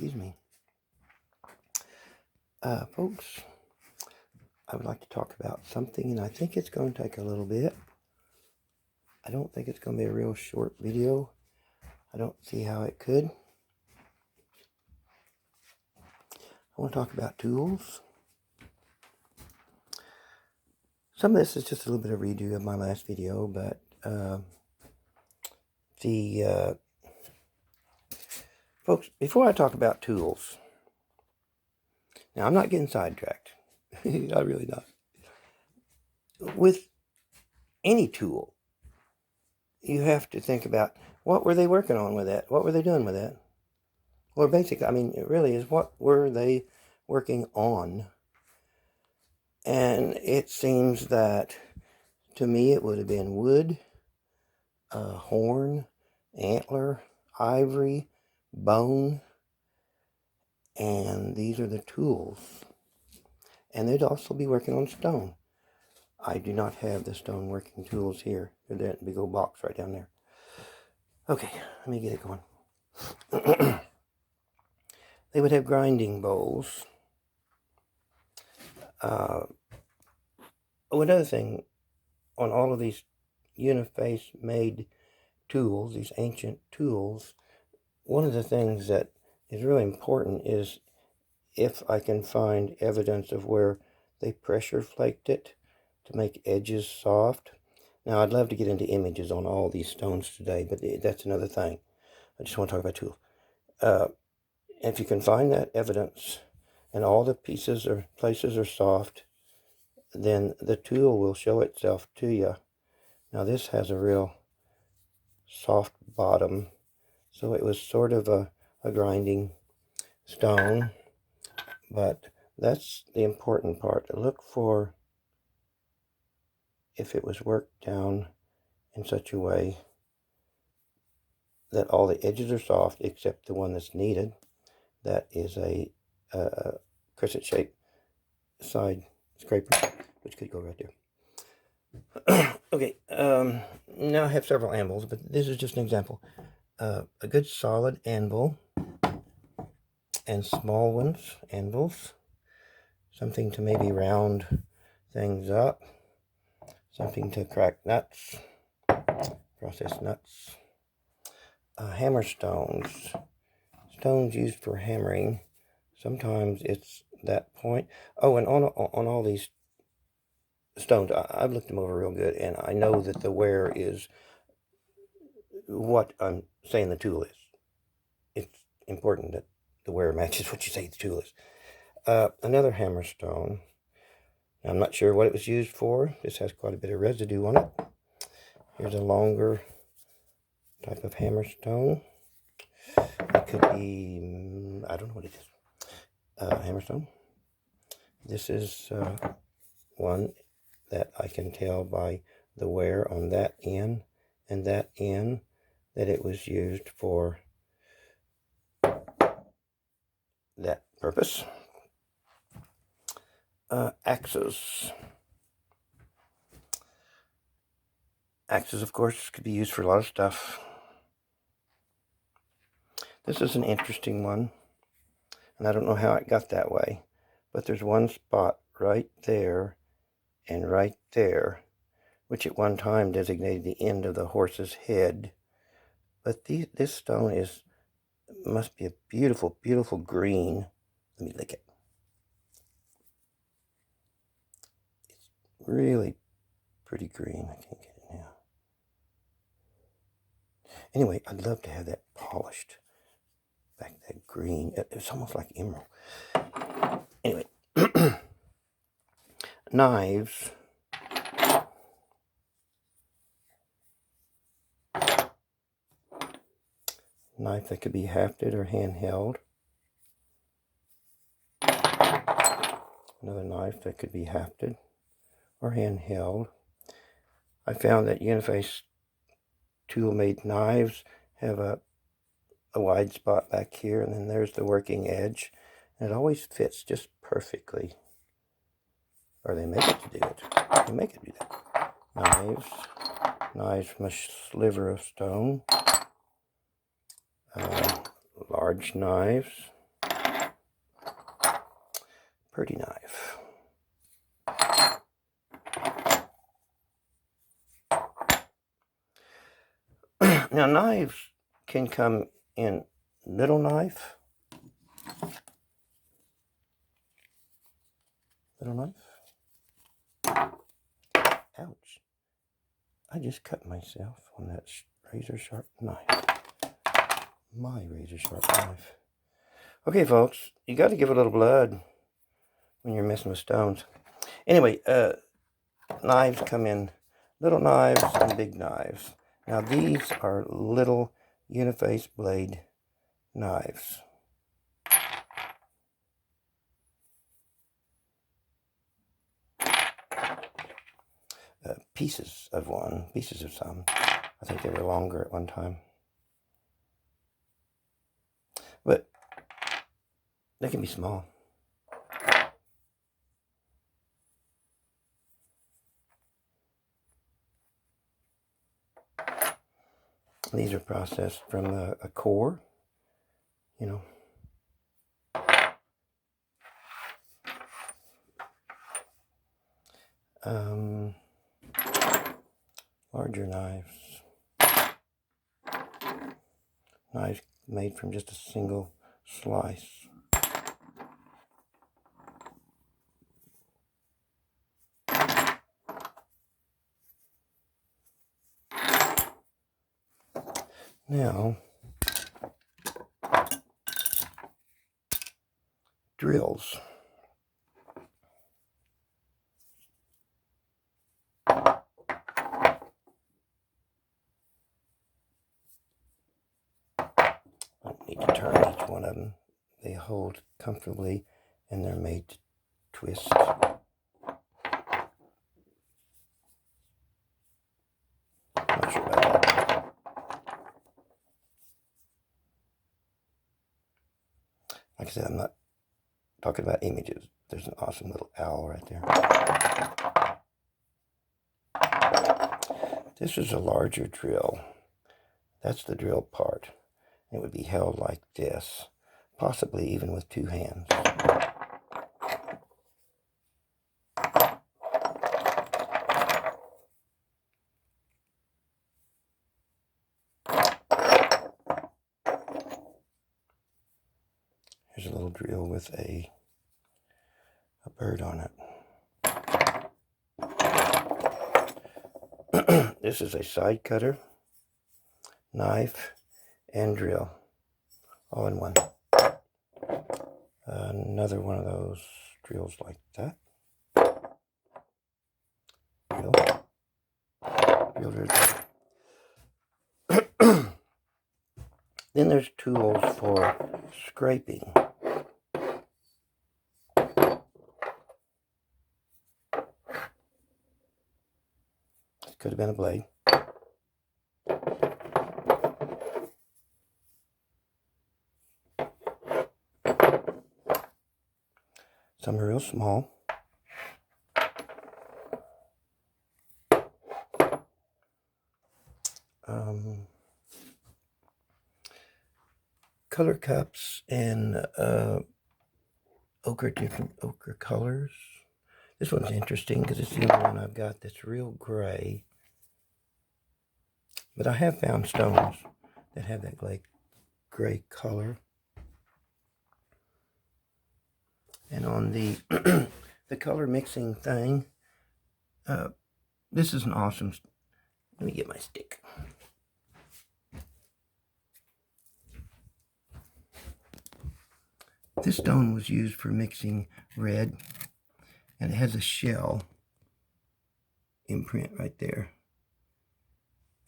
Excuse me. Folks, I would like to talk about something, and I think it's going to take a little bit. I don't think it's going to be a real short video. I don't see how it could. I want to talk about tools. Some of this is just a little bit of redo of my last video, but folks, before I talk about tools, now I'm not getting sidetracked. I really not. With any tool, you have to think about what were they working on with that? What were they doing with that? Or basically, I mean, it really is, what were they working on? And it seems that, to me, it would have been wood, horn, antler, ivory, bone, and these are the tools. And they'd also be working on stone. I do not have the stone working tools here. They're that big old box right down there. Okay, let me get it going. They would have grinding bowls. Another thing, on all of these uniface made tools, these ancient tools, one of the things that is really important is if I can find evidence of where they pressure flaked it to make edges soft. Now, I'd love to get into images on all these stones today, but that's another thing. I just want to talk about tools. If you can find that evidence and all the pieces or places are soft, then the tool will show itself to you. Now, this has a real soft bottom, so it was sort of a grinding stone, but that's the important part. Look for if it was worked down in such a way that all the edges are soft except the one that's needed. That is a crescent-shaped side scraper, which could go right there. Okay, now I have several anvils, but this is just an example. A good solid anvil and small ones, anvils. Something to maybe round things up. Something to crack nuts, process nuts. Hammer stones. Stones used for hammering. Sometimes it's that point. Oh, and on all these stones, I've looked them over real good, and I know that the wear is what I'm saying the tool is. It's important that the wear matches what you say the tool is. Another hammer stone. I'm not sure what it was used for. This has quite a bit of residue on it. Here's a longer type of hammer stone. It could be, I don't know what it is. Hammerstone. This is one that I can tell by the wear on that end and that end that it was used for that purpose. Axes. Axes, of course, could be used for a lot of stuff. This is an interesting one, and I don't know how it got that way, but there's one spot right there and right there, which at one time designated the end of the horse's head. But this stone must be a beautiful, beautiful green. Let me lick it. It's really pretty green. I can't get it now. Anyway, I'd love to have that polished. Back that green. It's almost like emerald. Anyway, knives. Knife that could be hafted or handheld. Another knife that could be hafted or handheld. I found that uniface tool-made knives have a wide spot back here, and then there's the working edge, and it always fits just perfectly. Or they make it to do it. They make it do that. Knives from a sliver of stone. Large knives. pretty knife. Now, knives can come in little knife, ouch, I just cut myself on that razor sharp knife, my razor sharp knife. Okay, folks, you got to give a little blood when you're messing with stones. Anyway, knives come in little knives and big knives. Now, these are little uniface blade knives. Pieces of some. I think they were longer at one time. But they can be small. These are processed from a core, you know. Larger knives. Knives made from just a single slice. Now, drills. I don't need to turn each one of them. They hold comfortably and they're made to twist. Not sure about that. Like I said, I'm not talking about images. There's an awesome little owl right there. This is a larger drill. That's the drill part. It would be held like this, possibly even with two hands. Here's a little drill with a bird on it. This is a side cutter, knife, and drill, all in one. Another one of those drills like that. Drill. Then there's tools for scraping. This could have been a blade. Some are real small. Color cups and different ochre colors. This one's interesting because it's the only one I've got that's real gray. But I have found stones that have that gray color. And on the the color mixing thing, this is an awesome. Let me get my stick. This stone was used for mixing red, and it has a shell imprint right there.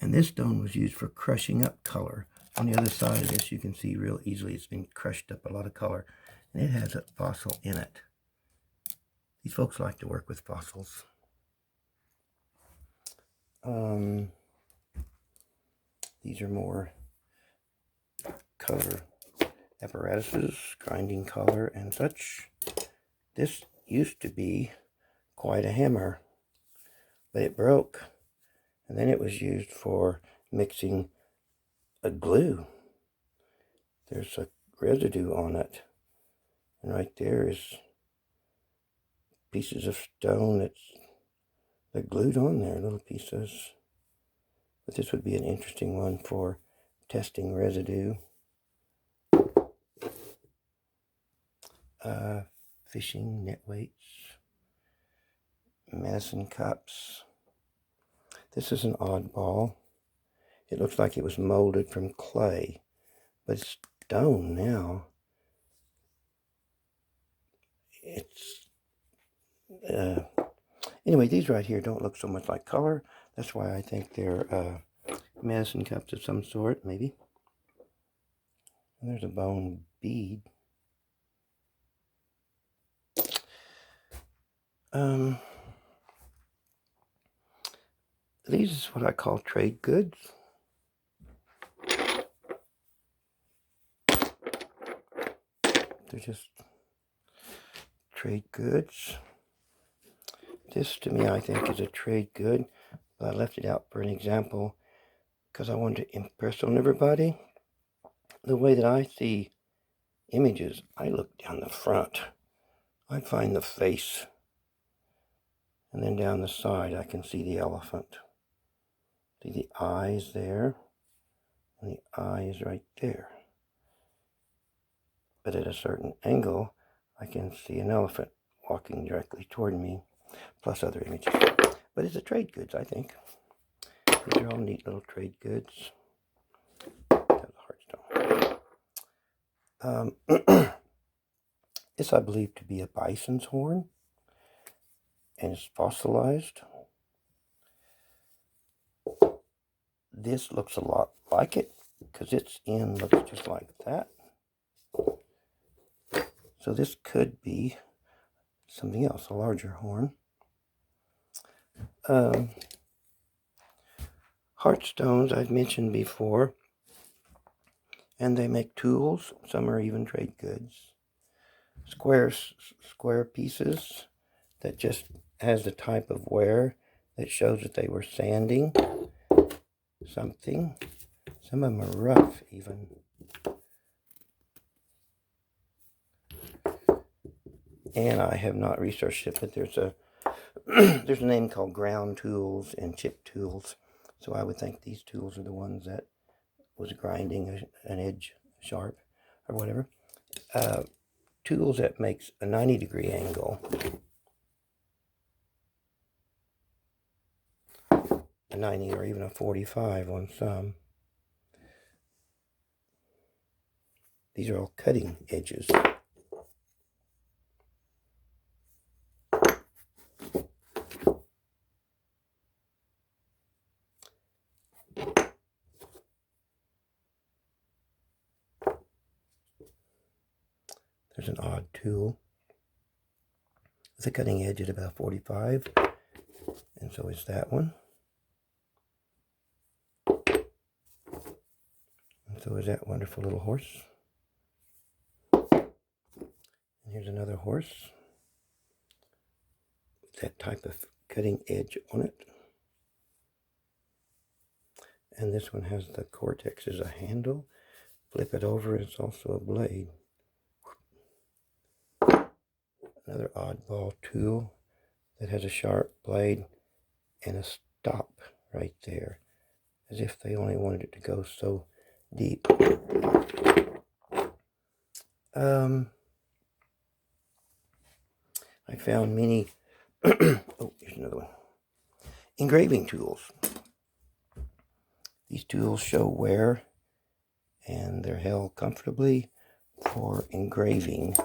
And this stone was used for crushing up color. On the other side of this, you can see real easily it's been crushed up a lot of color. And it has a fossil in it. These folks like to work with fossils. These are more color apparatuses, grinding color and such. This used to be quite a hammer, but it broke. And then it was used for mixing a glue. There's a residue on it. And right there is pieces of stone they're glued on there, little pieces. But this would be an interesting one for testing residue. Fishing net weights, medicine cups. This is an oddball. It looks like it was molded from clay, but it's stone now. It's anyway, these right here don't look so much like color. That's why I think they're medicine cups of some sort, maybe. And there's a bone bead. These is what I call trade goods. They're just trade goods. This, to me, I think is a trade good, but I left it out for an example because I wanted to impress on everybody. The way that I see images, I look down the front. I find the face, and then down the side I can see the elephant. See the eyes there, and the eye is right there. But at a certain angle, I can see an elephant walking directly toward me, plus other images. But it's a trade goods, I think. These are all neat little trade goods. This I believe to be a bison's horn, and it's fossilized. This looks a lot like it, because its end looks just like that. So this could be something else, a larger horn. Heartstones I've mentioned before, and they make tools. Some are even trade goods. Square pieces that just has the type of wear that shows that they were sanding something. Some of them are rough even. And I have not researched it, but there's a there's a name called ground tools and chip tools. So I would think these tools are the ones that was grinding an edge sharp or whatever. Tools that makes a 90-degree angle. A 90 or even a 45 on some. These are all cutting edges. There's an odd tool with a cutting edge at about 45, and so is that one. And so is that wonderful little horse. And here's another horse with that type of cutting edge on it. And this one has the cortex as a handle. Flip it over, it's also a blade. Another oddball tool that has a sharp blade and a stop right there, as if they only wanted it to go so deep. I found many, oh, here's another one. Engraving tools. These tools show wear, and they're held comfortably for engraving.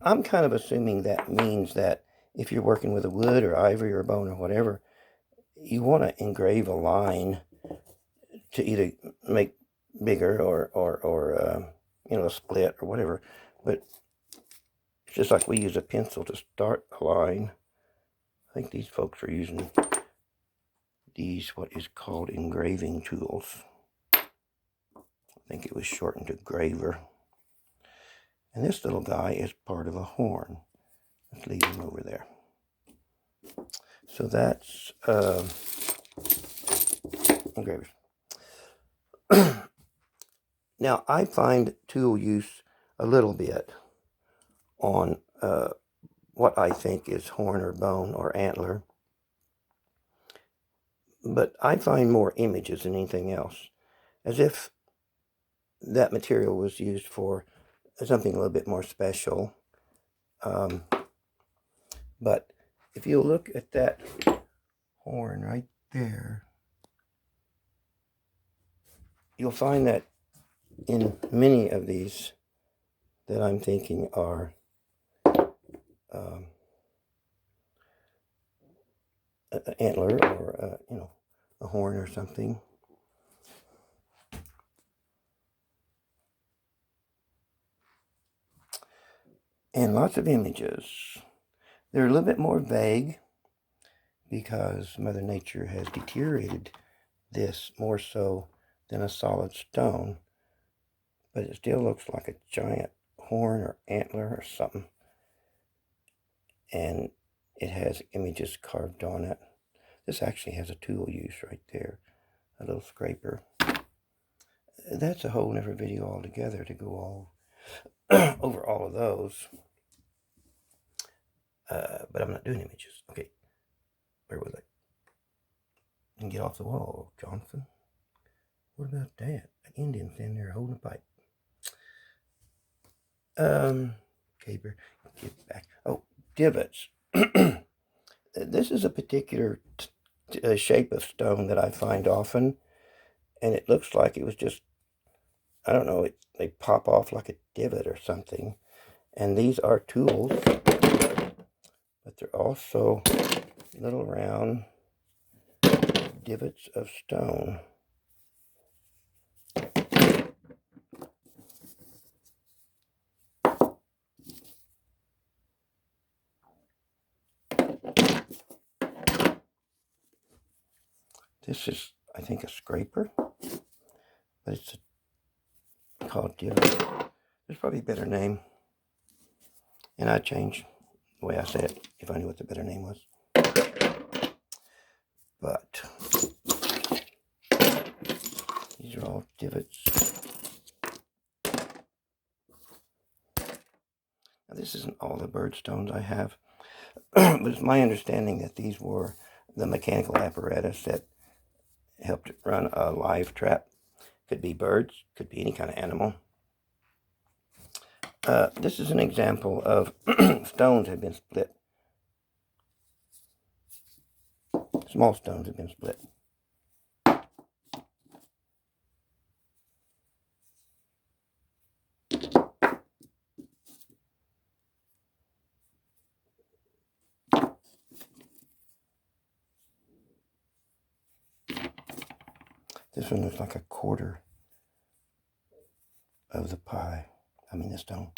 I'm kind of assuming that means that if you're working with a wood or ivory or bone or whatever, you want to engrave a line to either make bigger or a split or whatever. But it's just like we use a pencil to start a line. I think these folks are using these, what is called engraving tools. I think it was shortened to graver. And this little guy is part of a horn. Let's leave him over there. So that's engravers. Now, I find tool use a little bit on what I think is horn or bone or antler. But I find more images than anything else, as if that material was used for something a little bit more special. But if you look at that horn right there, you'll find that in many of these that I'm thinking are an antler or a horn or something. And lots of images. They're a little bit more vague because Mother Nature has deteriorated this more so than a solid stone, but it still looks like a giant horn or antler or something, and it has images carved on it. This actually has a tool use right there, a little scraper. That's a whole nother video altogether to go all over all of those, but I'm not doing images. Okay, where was I? And get off the wall, Johnson. What about that? An Indian standing there holding a pipe. Caper, get back. Oh, divots. This is a particular shape of stone that I find often, and it looks like it was just, I don't know, they pop off like a divot or something. And these are tools, but they're also little round divots of stone. This is, I think, a scraper, but it's called divot. There's probably a better name, and I'd change the way I say it if I knew what the better name was. But these are all divots. Now, this isn't all the birdstones I have, but it's my understanding that these were the mechanical apparatus that helped run a live trap. Could be birds, could be any kind of animal. This is an example of stones have been split. Small stones have been split. This one looks like a quarter of the pie. I mean the stone.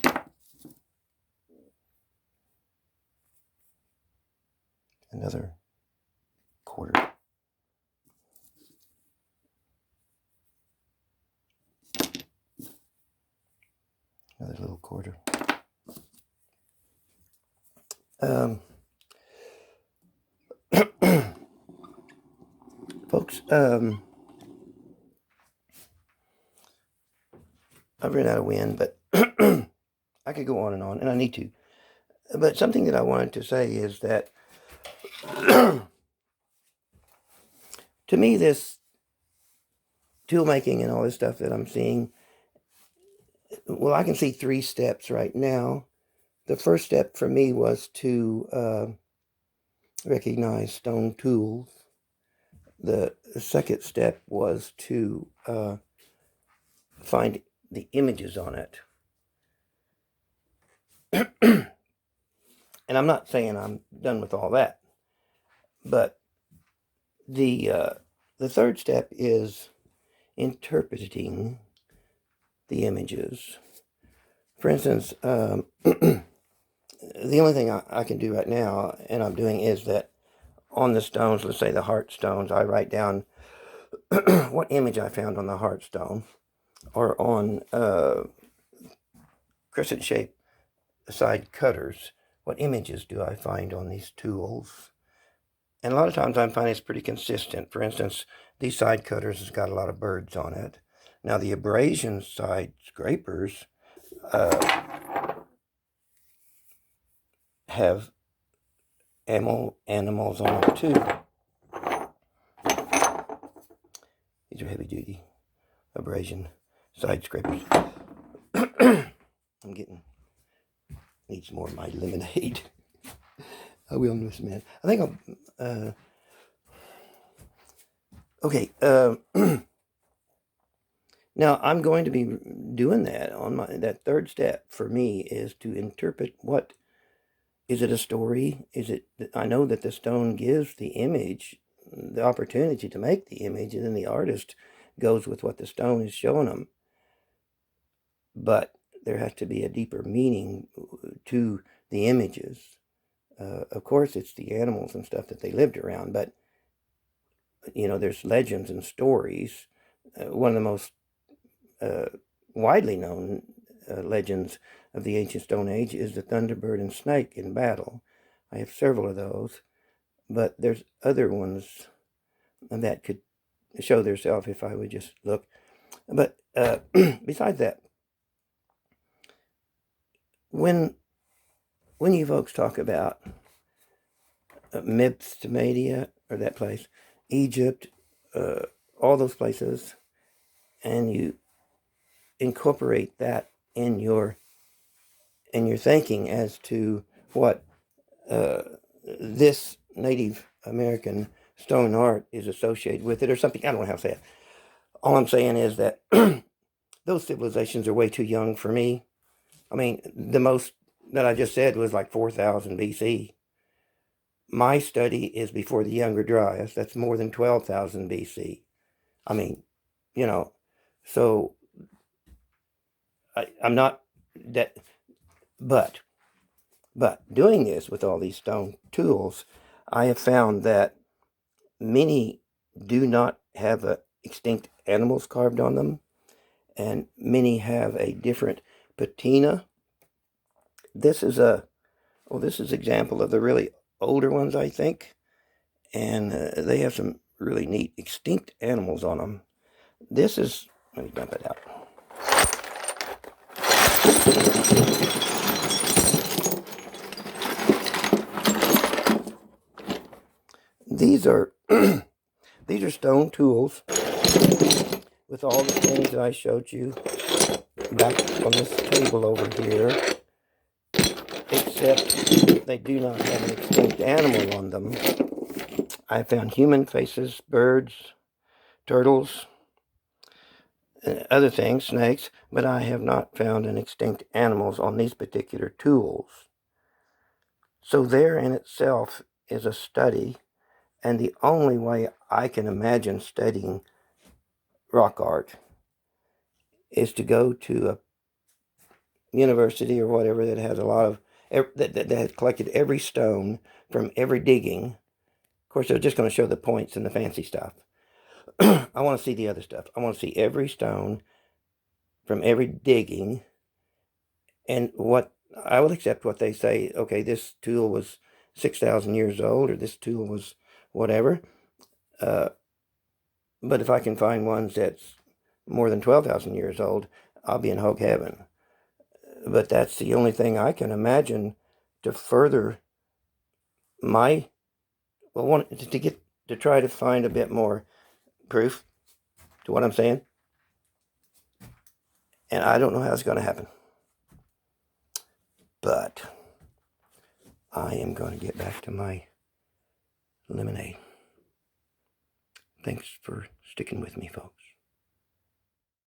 Another quarter. Another little quarter. Folks, I've run out of wind, but I could go on, and I need to. But something that I wanted to say is that to me, this tool making and all this stuff that I'm seeing, well, I can see 3 steps right now. The first step for me was to recognize stone tools. The second step was to find the images on it. And I'm not saying I'm done with all that, but the third step is interpreting the images. For instance, the only thing I can do right now, and I'm doing, is that on the stones, let's say the heart stones, I write down what image I found on the heart stone, or on crescent shape side cutters, what images do I find on these tools? And a lot of times I'm finding it's pretty consistent. For instance, these side cutters has got a lot of birds on it. Now the abrasion side scrapers have animals on them too. These are heavy duty abrasion side scrapers. I'm getting, needs more of my lemonade. I will in just a minute. I think I'll, okay, now I'm going to be doing that on that third step for me is to interpret what, is it a story? Is it, I know that the stone gives the image, the opportunity to make the image, and then the artist goes with what the stone is showing them. But there has to be a deeper meaning to the images. Of course, it's the animals and stuff that they lived around, but, you know, there's legends and stories. One of the most widely known legends of the ancient Stone Age is the thunderbird and snake in battle. I have several of those, but there's other ones that could show themselves if I would just look. But besides that, when you folks talk about Mesopotamia, or that place, Egypt, all those places, and you incorporate that in your thinking as to what this Native American stone art is associated with it, or something. I don't know how to say it. All I'm saying is that those civilizations are way too young for me. I mean, the most that I just said was like 4,000 BC. My study is before the Younger Dryas. That's more than 12,000 BC. I mean, you know, so I'm not that, but doing this with all these stone tools, I have found that many do not have extinct animals carved on them, and many have a different patina. This is this is example of the really older ones, I think, and they have some really neat extinct animals on them. This is, let me dump it out. These are these are stone tools with all the things that I showed you back on this table over here, except they do not have an extinct animal on them. I found human faces, birds, turtles, other things, snakes, but I have not found an extinct animals on these particular tools. So there in itself is a study, and the only way I can imagine studying rock art is to go to a university or whatever that has a lot of, that has collected every stone from every digging. Of course, they're just going to show the points and the fancy stuff. I want to see the other stuff. I want to see every stone from every digging, and what I will accept what they say. Okay, this tool was 6,000 years old, or this tool was whatever. But if I can find ones that's more than 12,000 years old, I'll be in hog heaven. But that's the only thing I can imagine to further my, well, to try to find a bit more proof to what I'm saying. And I don't know how it's going to happen. But I am going to get back to my lemonade. Thanks for sticking with me, folks.